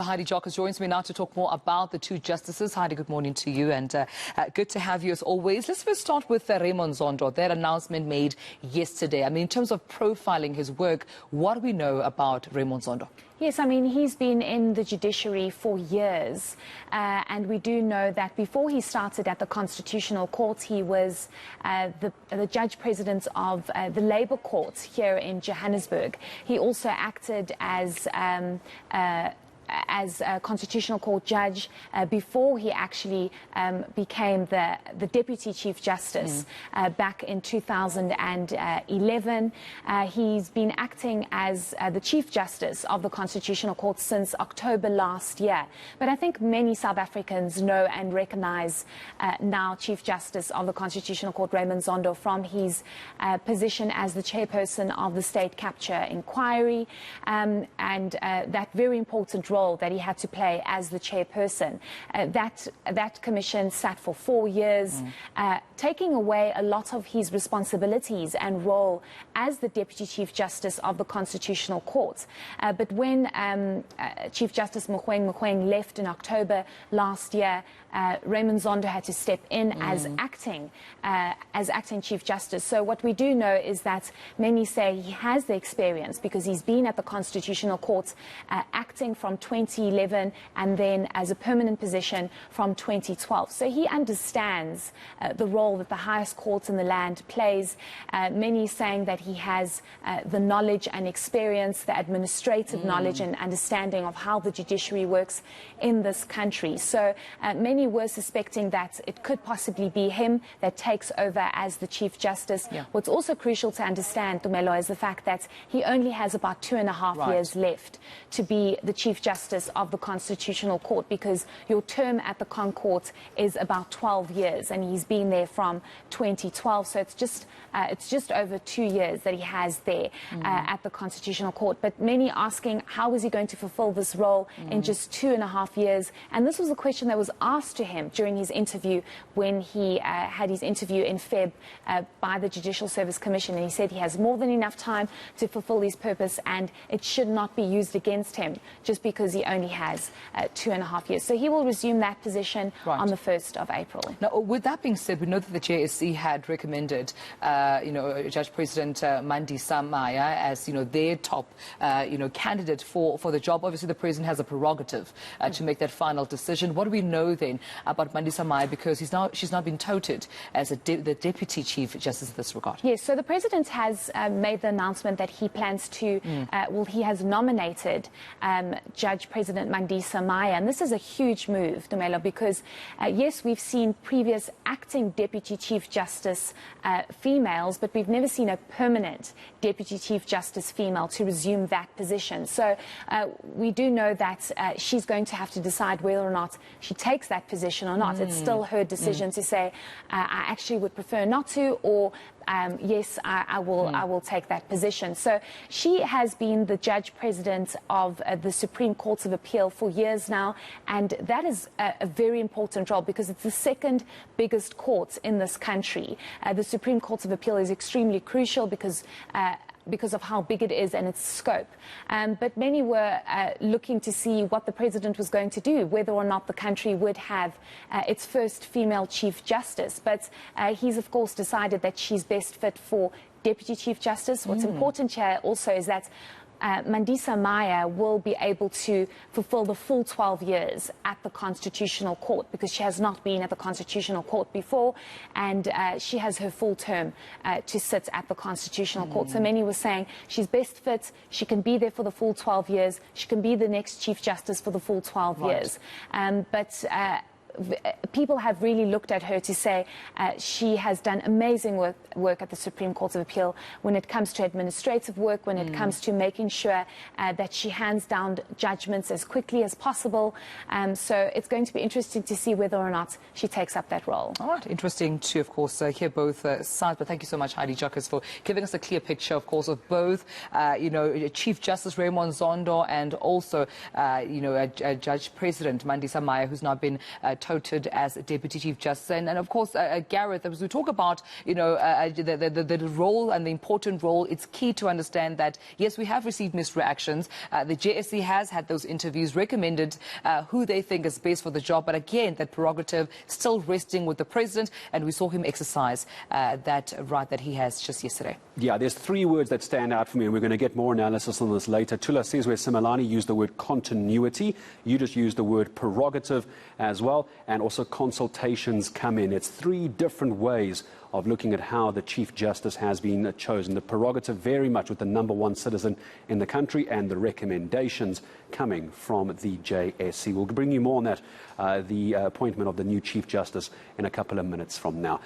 Heidi Giokos joins me now to talk more about the two justices. Heidi, good morning to you, and good to have you as always. Let's first start with Raymond Zondo. That announcement made yesterday. I mean, in terms of profiling his work, what do we know about Raymond Zondo? Yes, I mean, he's been in the judiciary for years, and we do know that before he started at the Constitutional Court, he was the judge president of the Labour Court here in Johannesburg. He also acted as a Constitutional Court judge before he actually became the Deputy Chief Justice back in 2011. He's been acting as the Chief Justice of the Constitutional Court since October last year. But I think many South Africans know and recognize now Chief Justice of the Constitutional Court, Raymond Zondo, from his position as the chairperson of the State Capture Inquiry and that very important role that he had to play as the chairperson. That commission sat for 4 years, taking away a lot of his responsibilities and role as the Deputy Chief Justice of the Constitutional Court. But when Chief Justice Mogoeng left in October last year, Raymond Zondo had to step in as acting Chief Justice. So what we do know is that many say he has the experience because he's been at the Constitutional Court acting from 2011 and then as a permanent position from 2012. So he understands the role that the highest court in the land plays. Many saying that he has the knowledge and experience, the administrative knowledge and understanding of how the judiciary works in this country. So many were suspecting that it could possibly be him that takes over as the Chief Justice. What's also crucial to understand, Tumelo, is the fact that he only has about 2.5 years left to be the Chief Justice of the Constitutional Court, because your term at the Con Court is about 12 years and he's been there from 2012. So it's just over 2 years that he has there at the Constitutional Court. But many asking, how is he going to fulfill this role in just 2.5 years? And this was a question that was asked to him during his interview when he had his interview in Feb by the Judicial Service Commission, and he said he has more than enough time to fulfill his purpose and it should not be used against him just because he only has 2.5 years. So he will resume that position on the 1st of April. Now, with that being said, we know that the JSC had recommended, Judge President Mandisa Maya as, their top, candidate for the job. Obviously, the president has a prerogative to make that final decision. What do we know then about Mandisa Maya, because she's now been touted as the Deputy Chief Justice in this regard? Yes, so the president has made the announcement that he plans to, he has nominated Judge President Mandisa Maya, and this is a huge move, Tumelo, because yes, we've seen previous acting Deputy Chief Justice females, but we've never seen a permanent Deputy Chief Justice female to resume that position. So we do know that she's going to have to decide whether or not she takes that position or not. It's still her decision to say, I actually would prefer not to, or yes, I will take that position. So she has been the judge president of the Supreme Court of Appeal for years now, and that is a very important role because it's the second biggest court in this country. The Supreme Court of Appeal is extremely crucial because of how big it is and its scope. But many were looking to see what the president was going to do, whether or not the country would have its first female Chief Justice. But he's, of course, decided that she's best fit for Deputy Chief Justice. What's important here also is that Mandisa Maya will be able to fulfill the full 12 years at the Constitutional Court because she has not been at the Constitutional Court before, and she has her full term to sit at the Constitutional Court. So many were saying she's best fit, she can be there for the full 12 years, she can be the next Chief Justice for the full 12 years. But people have really looked at her to say she has done amazing work at the Supreme Court of Appeal when it comes to administrative work, when it comes to making sure that she hands down judgments as quickly as possible. So it's going to be interesting to see whether or not she takes up that role. All right, interesting to, of course, hear both sides. But thank you so much, Heidi Giokos, for giving us a clear picture, of course, of both, Chief Justice Raymond Zondo and also, Judge President Mandisa Maya, who's now been touted as Deputy Chief Justice. And of course, Gareth, as we talk about, the role and the important role, it's key to understand that, yes, we have received mixed reactions. The JSC has had those interviews, recommended who they think is best for the job. But again, that prerogative still resting with the president. And we saw him exercise that right that he has just yesterday. Yeah, there's three words that stand out for me, and we're going to get more analysis on this later. Tula Sizwe Simelane used the word continuity. You just used the word prerogative as well, and also consultations come in. It's three different ways of looking at how the Chief Justice has been chosen. The prerogative very much with the #1 citizen in the country, and the recommendations coming from the JSC. We'll bring you more on that, the appointment of the new Chief Justice, in a couple of minutes from now.